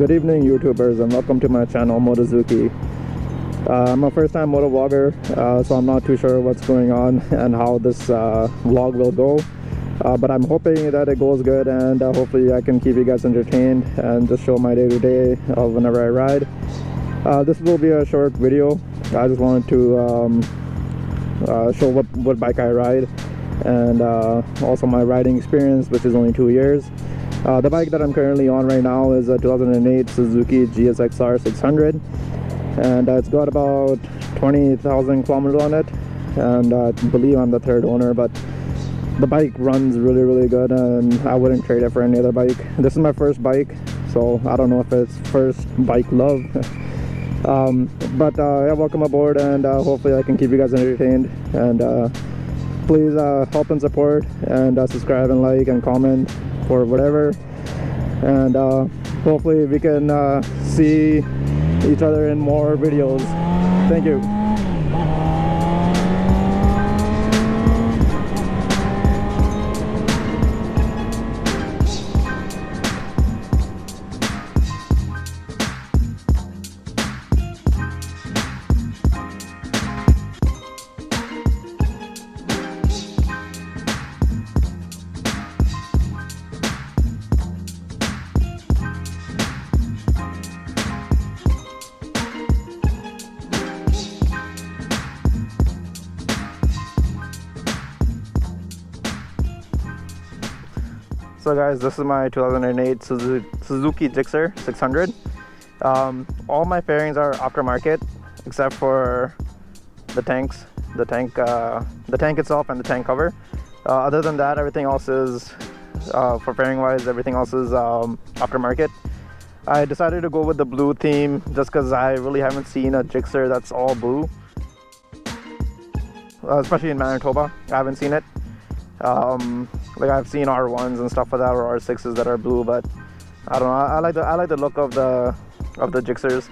Good evening, YouTubers, and welcome to my channel, Motozuki. I'm a first-time motovlogger, so I'm not too sure what's going on and how this vlog will go. But I'm hoping that it goes good, and hopefully I can keep you guys entertained and just show my day-to-day of whenever I ride. This will be a short video. I just wanted to show what bike I ride, and also my riding experience, which is only 2 years. The bike that I'm currently on right now is a 2008 Suzuki GSX-R 600, and it's got about 20,000 kilometers on it, and I believe I'm the third owner, but the bike runs really good, and I wouldn't trade it for any other bike. This is my first bike, so I don't know if it's first bike love. Yeah, welcome aboard, and hopefully I can keep you guys entertained, and please help and support, and subscribe and like and comment for whatever, and hopefully we can see each other in more videos. Thank you. So guys, this is my 2008 Suzuki GSX-R 600. All my fairings are aftermarket except for the tank itself and the tank cover. Other than that, everything else is, for fairing wise, everything else is aftermarket. I decided to go with the blue theme just because I really haven't seen a GSX-R that's all blue, especially in Manitoba. I haven't seen it. Like I've seen R1s and stuff like that, or R6s that are blue, but I don't know. I like the look of the GSX-Rs.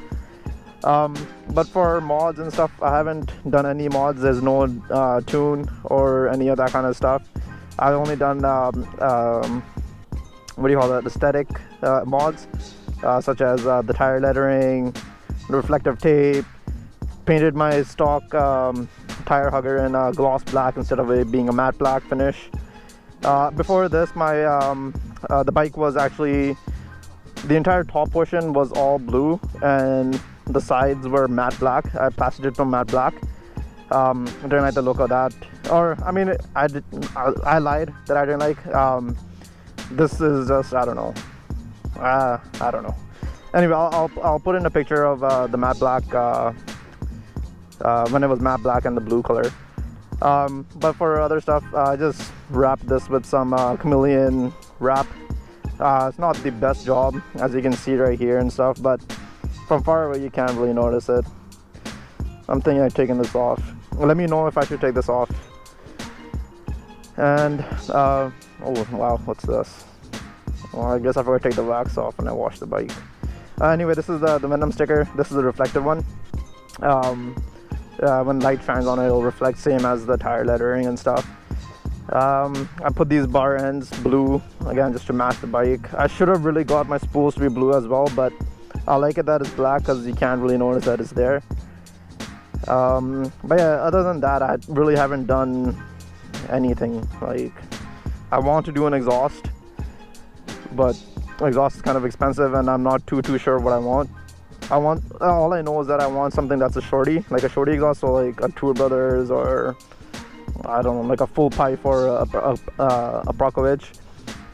But for mods and stuff, I haven't done any mods. There's no tune or any of that kind of stuff. I've only done what do you call it? Aesthetic mods, such as the tire lettering, reflective tape, painted my stock tire hugger in gloss black instead of it being a matte black finish. Before this, my the bike was actually, the entire top portion was all blue and the sides were matte black. I plastered it from matte black. I didn't like the look of that, or I mean, I lied that I didn't like. This is just, I don't know. I don't know. Anyway, I'll put in a picture of the matte black when it was matte black and the blue color. But for other stuff, I just wrapped this with some chameleon wrap. It's not the best job, as you can see right here and stuff, but from far away you can't really notice it. I'm thinking of taking this off. Let me know if I should take this off. And oh wow, what's this? Well, I guess I forgot to take the wax off when I washed the bike. Anyway, this is the Venom sticker. This is the reflective one. When light shines on it, it'll reflect, same as the tire lettering and stuff. I put these bar ends blue, again, just to match the bike. I should have really got my spools to be blue as well, but I like it that it's black because you can't really notice that it's there. But yeah, other than that, I really haven't done anything. Like, I want to do an exhaust, but exhaust is kind of expensive and I'm not too sure what I want. All I know is that I want something that's a shorty, like a shorty exhaust, so like a Tour Brothers, or I don't know, like a full pipe or a Prokovich,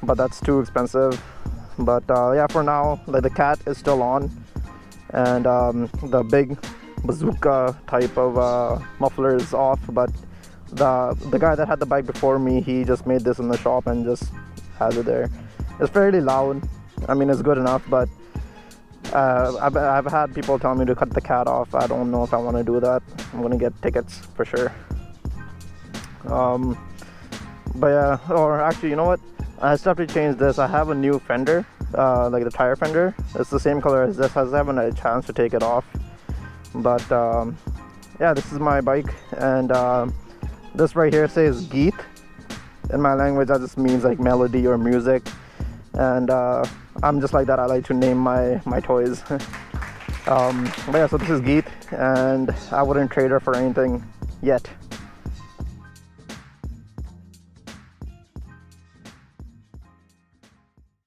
but that's too expensive. But yeah, for now, like the cat is still on, and the big bazooka type of muffler is off, but the guy that had the bike before me, he just made this in the shop and just has it there. It's fairly loud. I mean, it's good enough, but I've had people tell me to cut the cat off. I don't know if I want to do that. I'm gonna get tickets for sure. But yeah, or actually, you know what? I still have to change this. I have a new fender, like the tire fender. It's the same color as this. I haven't had a chance to take it off. But yeah, this is my bike, and this right here says Geet. In my language, that just means like melody or music. and I'm just like that. I like to name my toys. But yeah, so this is Geet, and I wouldn't trade her for anything yet.